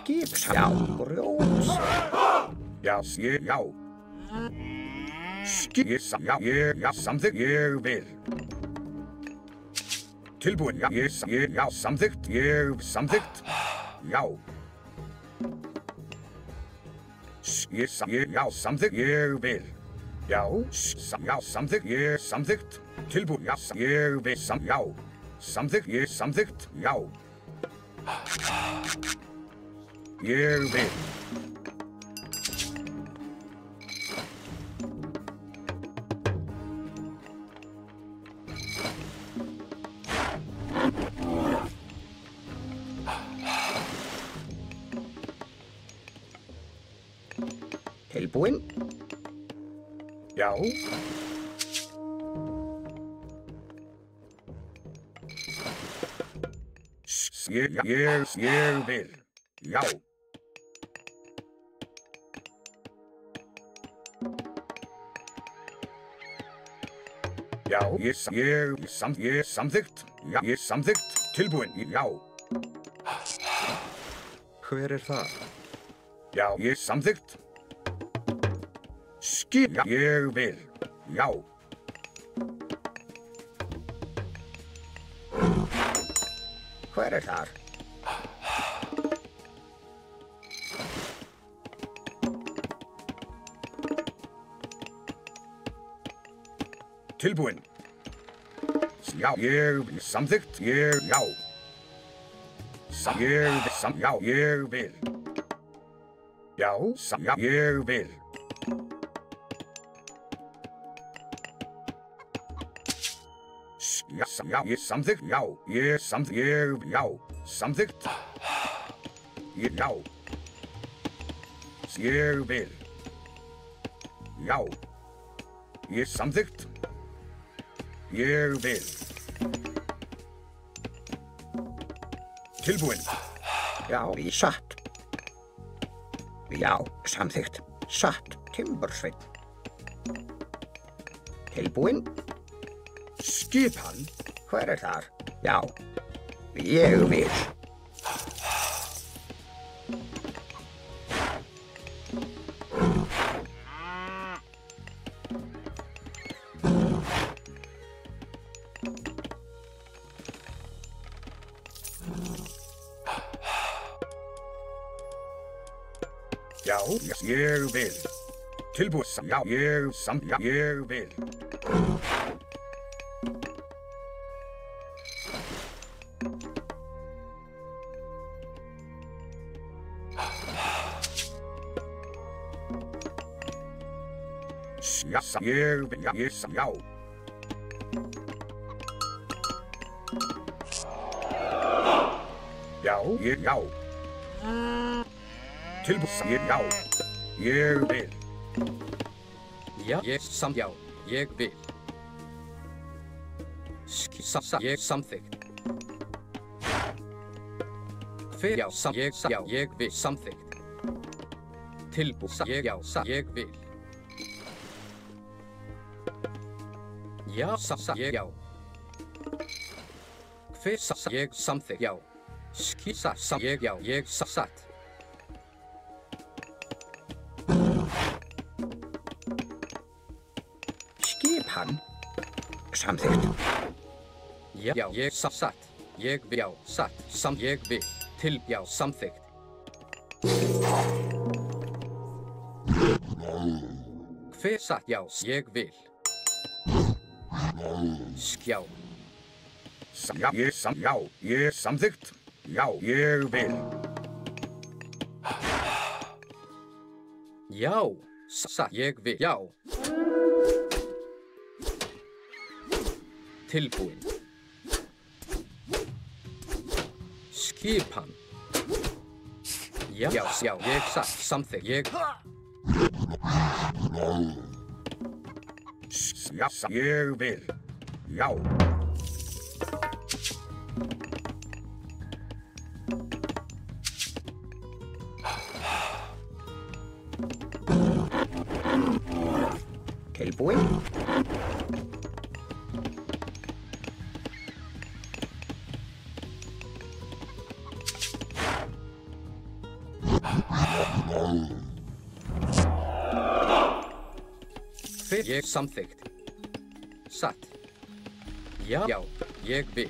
Skips, já, grjóts. Já, já. Skips, já, samþykkt, ég vil. Tilbúin, já, samþykkt, samþykkt, já. Já, samþykkt, ég vil. Já, samþykkt, samþykkt. Tilbúin, já, ég vil, já. Samþykkt, samþykkt, já. Ég vil. Tilbúin. Já. Ég vil. Já. Já, samþykkt. Já, samþykkt. Tilbúin, já. Hver það? Já, samþykkt. Skip, ég vil. Já. Hver þar? Tilbúin. Já, samþykkt, já. Já, ég vil. Já, ég vil. Já, samþykkt, já, já, samþykkt. Já. Ég vil. Já. Samþykkt. Ég vil. Tilbúin. Já, satt. Já, samþykkt. Satt, Timbursveinn. Tilbúin. Skipan. Hver þar? Já, ég vil. Já, ég vil. Tilbúin. Já, ég vil. Já, ég vil. Já. Já. Tilbúin. Já. Ég vil. Já, já, ég vil. Ég samþykkt. Hver já, ég vil samþykkt. Tilbúin. Ég vil. Já, já. Hver ég samþykkt, já. Ég satt. Skipan. Samþykkt. Já, ég satt. Ég vil, já, satt. Ég vil. Já, samþykkt. Hver satt, já, ég vil. Skjá. Já, samþykkt. Já, ég vil. Já, satt, ég vil, já. Tilbúin. Skipan. Já, ég satt, samþykkt, ég. Já, ég vil. Já. Tilbúin. Ég samþykkt. Satt. Já, ég vil.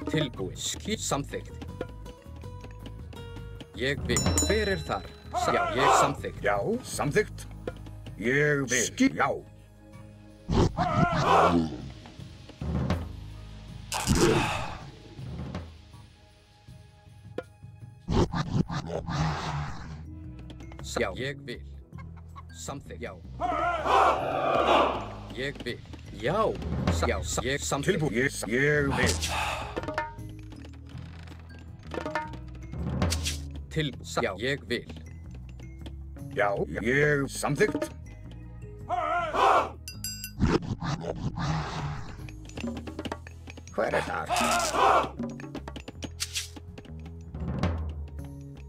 Tilbúið. Samþykkt. Ég vil. Hver er þar? Já, ég samþykkt. Já, samþykkt. Ég vil. Já. Já, ég vil. Samþykkt. Já. Ég vil. Já. Já, ég samþykkt. Tilbúið. Ég vil. Já, ég vil. Já, ég samþykkt. Hver er þar?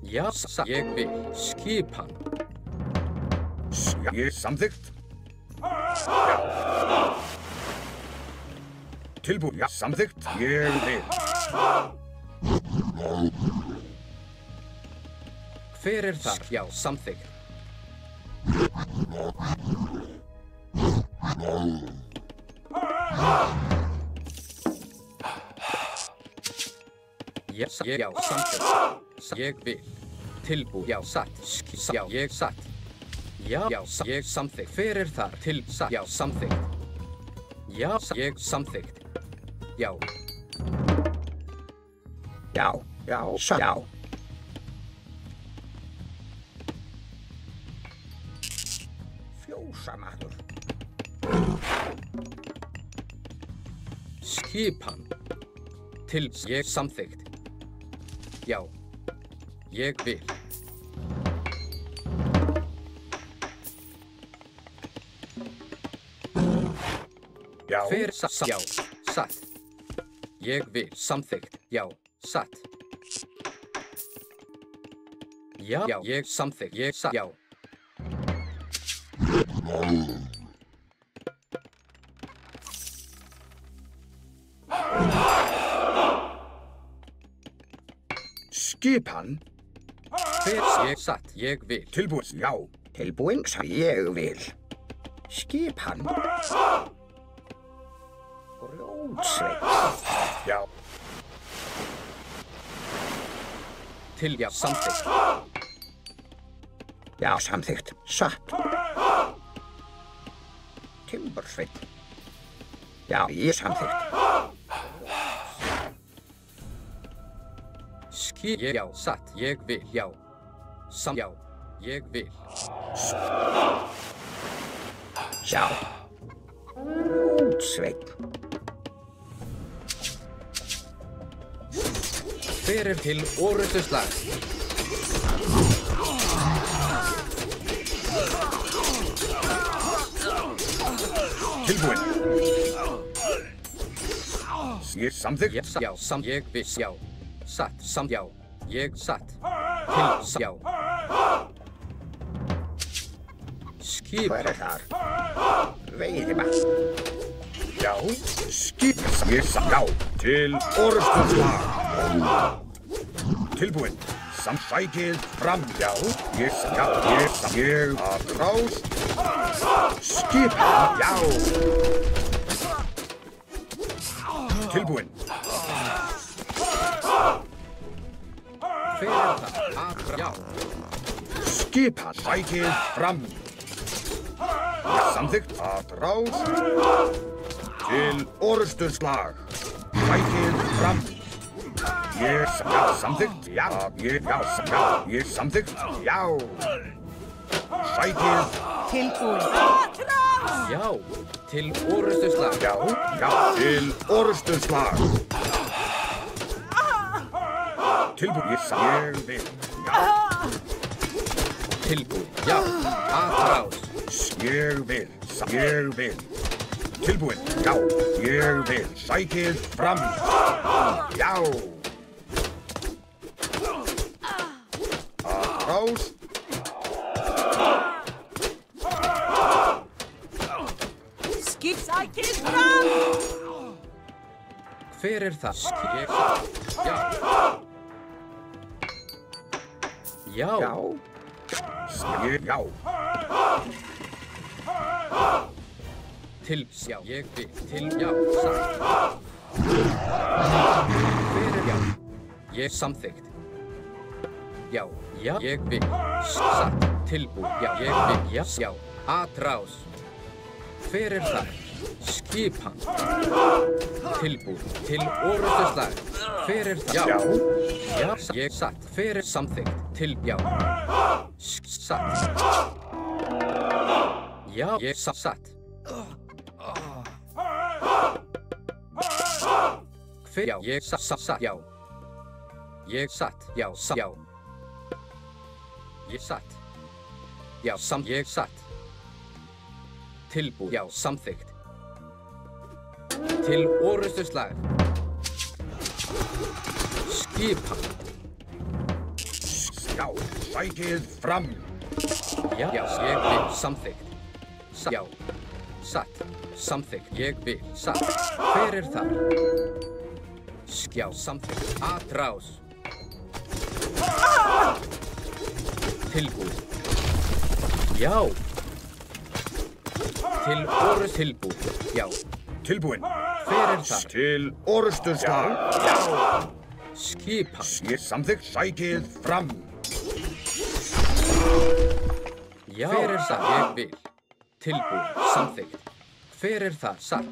Já, ég vil. Skipan. Ég samþykkt. Já. Tilbúið. Já, samþykkt. Ég vil. Hver er þar? Já, samþykkt. Já, samþykkt. Ég vil. Tilbúið. Já, satt. Já, ég satt. Já, ég samþykkt. Hver er þar? Já, samþykkt. Já, ég samþykkt. Já. Já, já. Fjósamaður. Skipan. Ég samþykkt. Já. Ég vil. Já. Hver já, satt. Ég vil. Samþykkt. Já, satt. Já, ég samþykkt. Ég satt. Já. Skipan. Hver ég satt. Ég vil. Tilbúið. Já. Tilbúinn, ég vil. Skipan. Grjótsveit. Já. Já, samþykkt. Já, samþykkt. Satt. Timbursveit. Já, ég samþykkt. Já, satt. Ég vil. Já. Já, ég vil. Já. Grjótsveit. Hver er til orrustuslag? Tilbúið. Ég samþykkt. Já, ég vil. Já. Satt. Já. Ég satt. Já. Hver er þar? Veiðimann. Já. Skip. Ég samþykkt. Já. Til orrustuslag. Tilbúið. Sækið fram. Já. Ég að rást. Skip. Já. Tilbúið. Hver er það? Já. Skipan. Sækið fram. Samþykkt. Að rást. Til orrustuslag. Sækið fram. Ég samþykkt. Já. Ég samþykkt. Já. Sækið. Tilbúið. Já. Til orrustuslag. Já. Til orrustuslag. Tilbúið. Ég vil. Tilbúið. Já. Að rást. Ég vil. Tilbúinn. Já, ég vil. Sækið fram. Já. Rás. Sækið fram! Hver er það? Já. Já. Já. Já. Til, já, ég vil. Til, já, satt. Hver er já? Ég samþykkt. Já, já, ég vil. Satt, tilbúið. Já, ég vil. Já, já. Atrás. Hver er það? Skipan. Tilbúið. Til orrustuslag. Hver er það? Já. Já, ég satt. Hver er samþykkt? Til, já. Satt. Já, ég satt. Hver, já, ég satt, já. Ég satt, já, já. Ég satt. Já, ég satt. Tilbúið, já, samþykkt. Til orrustuslag. Skipan. Já, sækið fram. Já, ég vil, samþykkt. Já, satt, samþykkt, ég vil, satt. Hver er það? Já, samþykkt, atrás. Tilbúið. Já. Til orrust tilbúið, já. Tilbúinn. Hver er það? Til orrustuslag. Já. Skipan. Samþykkt. Sækið fram. Já. Hver er það? Ég vil. Tilbúið, samþykkt. Hver er það? Satt.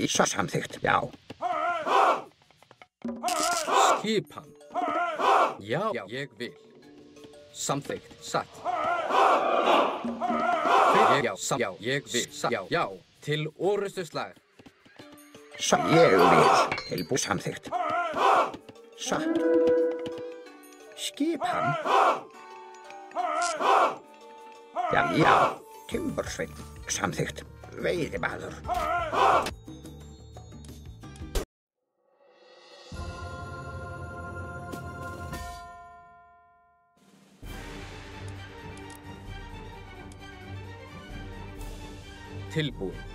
Svo samþykkt, já. Skipan. Já, ég vil. Samþykkt, satt. Já, ég vil, satt. Já, til orrustuslag. Svo ég vil. Tilbúið samþykkt. Satt. Skipan. Já. Timbursveinn. Samþykkt. Veiðimaður. Tilbúið.